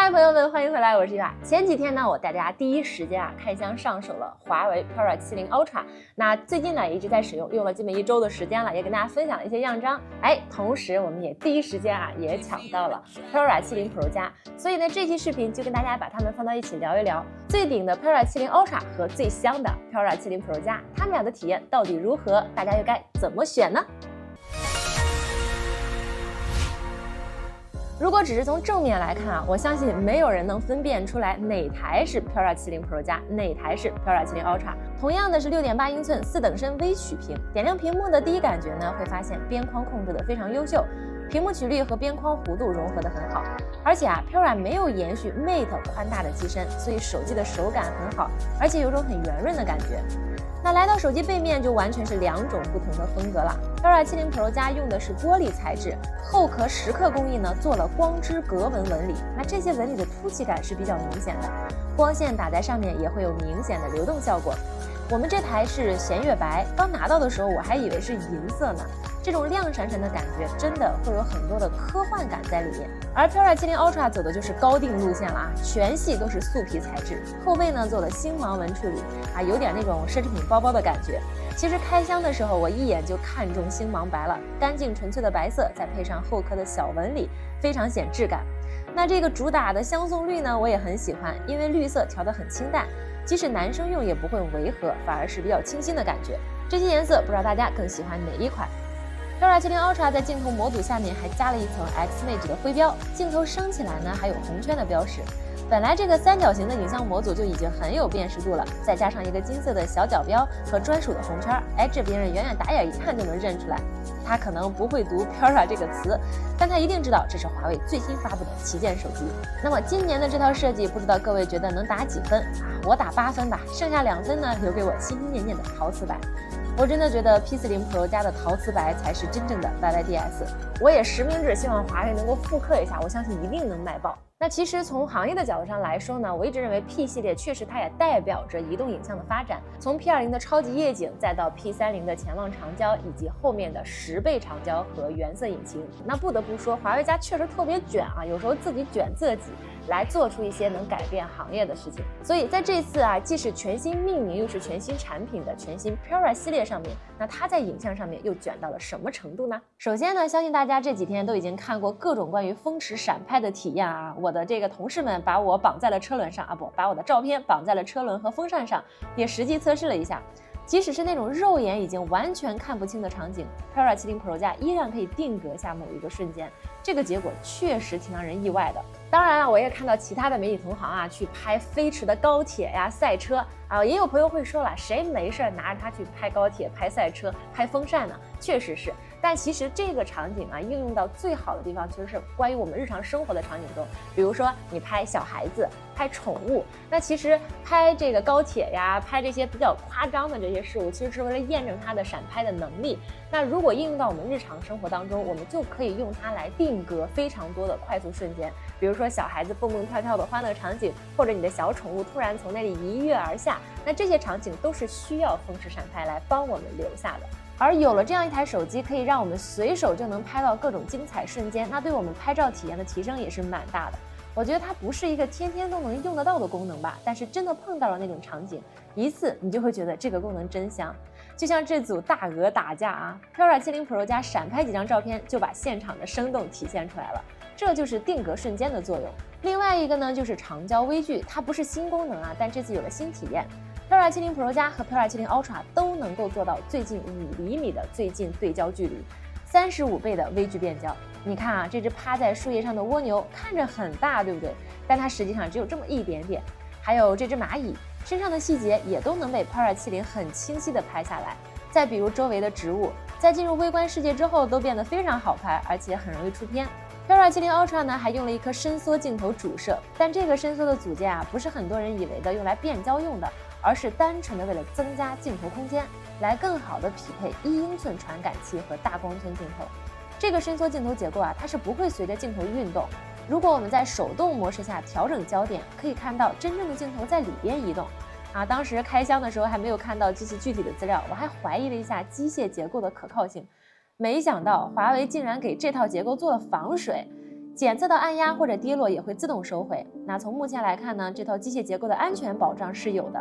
嗨，朋友们，欢迎回来，我是伊娃。前几天呢，我带大家第一时间开箱上手了华为 P20 70 Ultra。那最近呢，也一直在使用，用了基本1周的时间了，也跟大家分享了一些样张。同时我们也第一时间也抢到了 P20 70 Pro 加。所以呢，这期视频就跟大家把它们放到一起聊一聊，最顶的 P20 70 Ultra 和最香的 P20 70 Pro 加，它们俩的体验到底如何？大家又该怎么选呢？如果只是从正面来看我相信没有人能分辨出来哪台是 P20 70 Pro 加，哪台是 P20 70 Ultra。同样的是6.8英寸4等身微曲屏，点亮屏幕的第一感觉呢，会发现边框控制的非常优秀，屏幕曲率和边框弧度融合的很好，而且P20 没有延续 Mate 宽大的机身，所以手机的手感很好，而且有种很圆润的感觉。那来到手机背面就完全是两种不同的风格了。P20 70 Pro 加用的是玻璃材质，后壳蚀刻工艺呢做了光织格纹纹理，那这些纹理的凸起感是比较明显的，光线打在上面也会有明显的流动效果。我们这台是弦月白，刚拿到的时候我还以为是银色呢，这种亮闪闪的感觉真的会有很多的科幻感在里面。而P20 70 Ultra 走的就是高定路线了全系都是素皮材质，后背呢做了星芒纹处理有点那种奢侈品包包的感觉。其实开箱的时候我一眼就看中星芒白了，干净纯粹的白色，再配上后壳的小纹理，非常显质感。那这个主打的香颂绿呢，我也很喜欢，因为绿色调得很清淡，即使男生用也不会违和，反而是比较清新的感觉。这些颜色不知道大家更喜欢哪一款？P20 70 Ultra 在镜头模组下面还加了一层 Ximage 的徽标，镜头升起来呢还有红圈的标识。本来这个三角形的影像模组就已经很有辨识度了，再加上一个金色的小角标和专属的红圈，这别人远远打眼一看就能认出来。他可能不会读 P20 这个词，但他一定知道这是华为最新发布的旗舰手机。那么今年的这套设计，不知道各位觉得能打几分我打8分吧，剩下2分呢留给我心心念念的陶瓷白。我真的觉得 P40 Pro 加的陶瓷白才是真正的 YYDS， 我也实名制希望华为能够复刻一下，我相信一定能卖爆。那其实从行业的角度上来说呢，我一直认为 P 系列确实它也代表着移动影像的发展，从 P20 的超级夜景，再到 P30 的潜望长焦，以及后面的10倍长焦和原色引擎。那不得不说，华为家确实特别卷有时候自己卷自己，来做出一些能改变行业的事情。所以在这次既是全新命名又是全新产品的全新 P20 系列上面，那它在影像上面又卷到了什么程度呢？首先呢，相信大家这几天都已经看过各种关于风驰闪拍的体验我的这个同事们把我绑在了车轮上把我的照片绑在了车轮和风扇上，也实际测试了一下。即使是那种肉眼已经完全看不清的场景，P20 70 Pro 加依然可以定格下某一个瞬间，这个结果确实挺让人意外的。当然我也看到其他的媒体同行去拍飞驰的高铁赛车也有朋友会说了，谁没事拿着它去拍高铁、拍赛车、拍风扇呢？确实是，但其实这个场景应用到最好的地方，其实是关于我们日常生活的场景中，比如说你拍小孩子、拍宠物，那其实拍这个高铁拍这些比较夸张的这些事物，其实是为了验证它的闪拍的能力。那如果应用到我们日常生活当中，我们就可以用它来定格非常多的快速瞬间，比如说小孩子蹦蹦跳跳的欢乐场景，或者你的小宠物突然从那里一跃而下，那这些场景都是需要风驰闪拍来帮我们留下的。而有了这样一台手机，可以让我们随手就能拍到各种精彩瞬间，那对我们拍照体验的提升也是蛮大的。我觉得它不是一个天天都能用得到的功能吧，但是真的碰到了那种场景，一次你就会觉得这个功能真香。就像这组大鹅打架P20 70 Pro 加闪拍几张照片就把现场的生动体现出来了，这就是定格瞬间的作用。另外一个呢就是长焦微距，它不是新功能但这次有了新体验。P20 70 Pro 加和 P20 70 Ultra 都能够做到最近5厘米的最近对焦距离，35倍的微距变焦。你看这只趴在树叶上的蜗牛看着很大，对不对？但它实际上只有这么一点点。还有这只蚂蚁身上的细节也都能被 P20 70很清晰的拍下来。再比如周围的植物，在进入微观世界之后都变得非常好拍，而且很容易出片。P20 70 Ultra 呢还用了一颗伸缩镜头主摄，但这个伸缩的组件不是很多人以为的用来变焦用的，而是单纯的为了增加镜头空间，来更好的匹配1英寸传感器和大光圈镜头。这个伸缩镜头结构它是不会随着镜头运动。如果我们在手动模式下调整焦点，可以看到真正的镜头在里边移动。当时开箱的时候还没有看到机器具体的资料，我还怀疑了一下机械结构的可靠性。没想到华为竟然给这套结构做了防水，检测到按压或者跌落也会自动收回。那从目前来看呢，这套机械结构的安全保障是有的。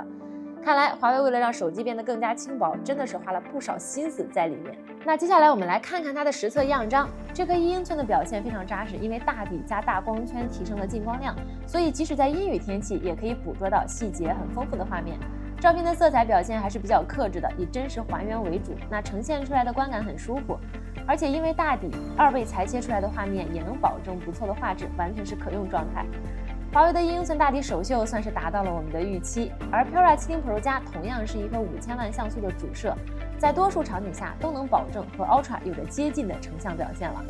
看来华为为了让手机变得更加轻薄，真的是花了不少心思在里面。那接下来我们来看看它的实测样张。这颗1英寸的表现非常扎实，因为大底加大光圈提升了进光量，所以即使在阴雨天气也可以捕捉到细节很丰富的画面。照片的色彩表现还是比较克制的，以真实还原为主，那呈现出来的观感很舒服。而且因为大底2倍裁切出来的画面也能保证不错的画质，完全是可用状态。华为的1英寸大底首秀算是达到了我们的预期，而 Peira 70 Pro 加同样是一颗5000万像素的主摄，在多数场景下都能保证和 Ultra 有着接近的成像表现了。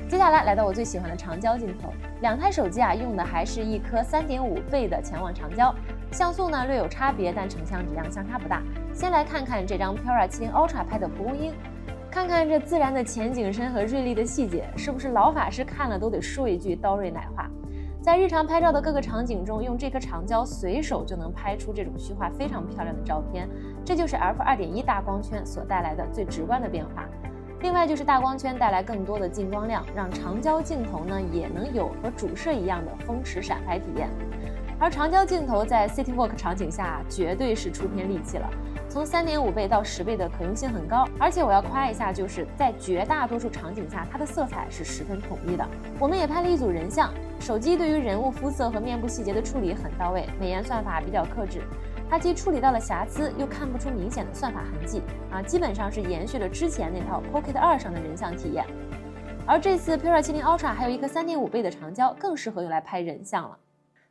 接下来到我最喜欢的长焦镜头，两台手机用的还是一颗3.5倍的潜望长焦，像素呢略有差别，但成像质量相差不大。先来看看这张 Peira 70 Ultra 拍的蒲公英，看看这自然的前景深和锐利的细节，是不是老法师看了都得说一句刀锐奶化？在日常拍照的各个场景中，用这颗长焦随手就能拍出这种虚化非常漂亮的照片，这就是 f2.1 大光圈所带来的最直观的变化。另外就是大光圈带来更多的进光量，让长焦镜头呢也能有和主摄一样的风驰闪拍体验。而长焦镜头在 City Walk 场景下绝对是出片利器了，从3.5倍到10倍的可用性很高，而且我要夸一下，就是在绝大多数场景下，它的色彩是十分统一的。我们也拍了一组人像，手机对于人物肤色和面部细节的处理很到位，美颜算法比较克制，它既处理到了瑕疵，又看不出明显的算法痕迹基本上是延续了之前那套 Pocket 2上的人像体验。而这次 Peira 70 Ultra 还有一个3.5倍的长焦，更适合用来拍人像了。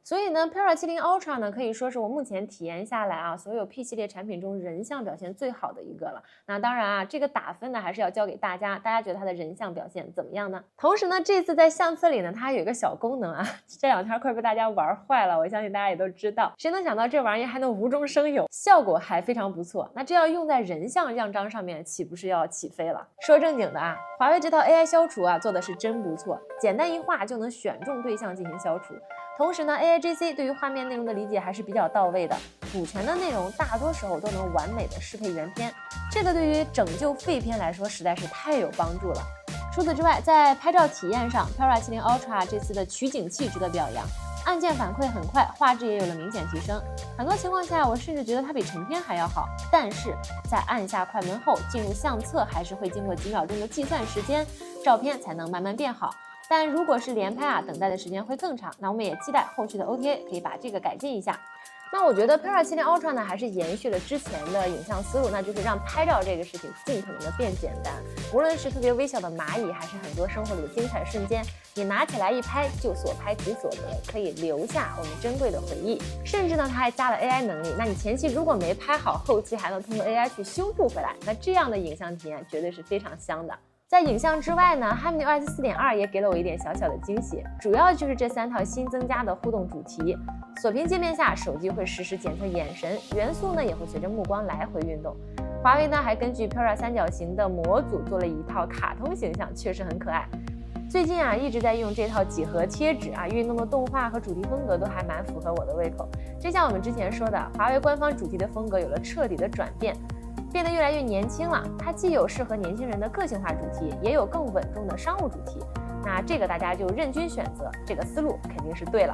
所以呢 Peira 70 Ultra 呢可以说是我目前体验下来所有 P 系列产品中人像表现最好的一个了。那当然这个打分呢还是要交给大家，大家觉得它的人像表现怎么样呢？同时呢，这次在相册里呢，它还有一个小功能这两天快被大家玩坏了，我相信大家也都知道。谁能想到这玩意还能无中生有，效果还非常不错。那这要用在人像样张上面，岂不是要起飞了？说正经的华为这套 AI 消除做的是真不错，简单一画就能选中对象进行消除。同时呢 AIGC 对于画面内容的理解还是比较到位的，补全的内容大多时候都能完美的适配原片，这个对于拯救废片来说实在是太有帮助了。除此之外，在拍照体验上 Peira 70 Ultra 这次的取景器值得表扬，按键反馈很快，画质也有了明显提升，很多情况下我甚至觉得它比成片还要好。但是在按下快门后进入相册，还是会经过几秒钟的计算时间，照片才能慢慢变好。但如果是连拍等待的时间会更长，那我们也期待后续的 OTA 可以把这个改进一下。那我觉得 Peira 70 Ultra 呢还是延续了之前的影像思路，那就是让拍照这个事情尽可能的变简单，无论是特别微小的蚂蚁，还是很多生活里的精彩瞬间，你拿起来一拍就所拍即所得，可以留下我们珍贵的回忆。甚至呢它还加了 AI 能力，那你前期如果没拍好，后期还能通过 AI 去修复回来，那这样的影像体验绝对是非常香的。在影像之外呢 HarmonyOS 4.2 也给了我一点小小的惊喜，主要就是这3套新增加的互动主题。锁屏界面下，手机会实时检测眼神，元素呢也会随着目光来回运动。华为呢还根据 Peira 三角形的模组做了一套卡通形象，确实很可爱。最近一直在用这套几何贴纸运动的动画和主题风格都还蛮符合我的胃口。就像我们之前说的，华为官方主题的风格有了彻底的转变，变得越来越年轻了。它既有适合年轻人的个性化主题，也有更稳重的商务主题。那这个大家就任君选择，这个思路肯定是对了。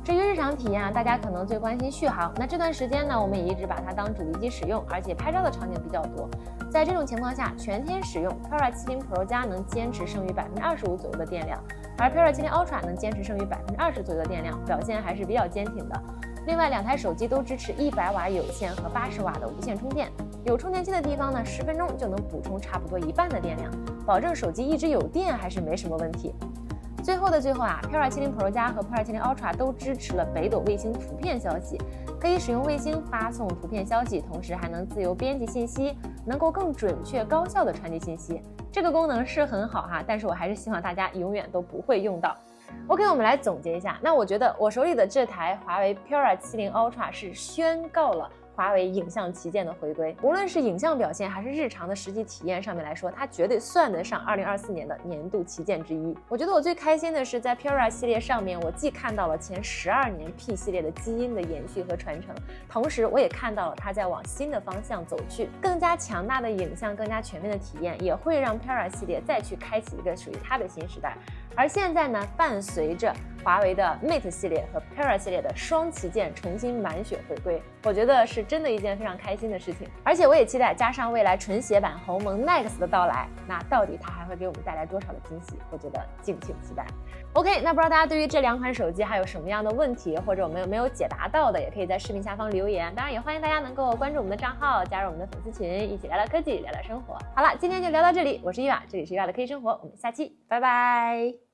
至于日常体验大家可能最关心续航。那这段时间呢，我们也一直把它当主力机使用，而且拍照的场景比较多。在这种情况下，全天使用 Peira 70 Pro 加能坚持剩余25%左右的电量，而 Peira 70 Ultra 能坚持剩余20%左右的电量，表现还是比较坚挺的。另外，两台手机都支持100瓦有线和80瓦的无线充电，有充电器的地方呢，10分钟就能补充差不多一半的电量，保证手机一直有电还是没什么问题。最后Peira 70 Pro 加和 Peira 70 Ultra 都支持了北斗卫星图片消息，可以使用卫星发送图片消息，同时还能自由编辑信息，能够更准确高效的传递信息。这个功能是很好但是我还是希望大家永远都不会用到。OK， 我们来总结一下。那我觉得我手里的这台华为 Peira 70 Ultra 是宣告了华为影像旗舰的回归，无论是影像表现还是日常的实际体验上面来说，它绝对算得上2024年的年度旗舰之一。我觉得我最开心的是在 Peira 系列上面，我既看到了前12年 P 系列的基因的延续和传承，同时我也看到了它在往新的方向走去，更加强大的影像，更加全面的体验，也会让 Peira 系列再去开启一个属于它的新时代。而现在呢，伴随着华为的 Mate 系列和 Pearl 系列的双旗舰重新满血回归，我觉得是真的一件非常开心的事情。而且我也期待加上未来纯血版鸿蒙 Nex 的到来，那到底它还会给我们带来多少的惊喜？我觉得敬请期待。OK， 那不知道大家对于这2款手机还有什么样的问题，或者我们没有解答到的，也可以在视频下方留言。当然也欢迎大家能够关注我们的账号，加入我们的粉丝群，一起聊聊科技，聊聊生活。好了，今天就聊到这里，我是伊娃，这里是伊娃的科技生活，我们下期拜拜。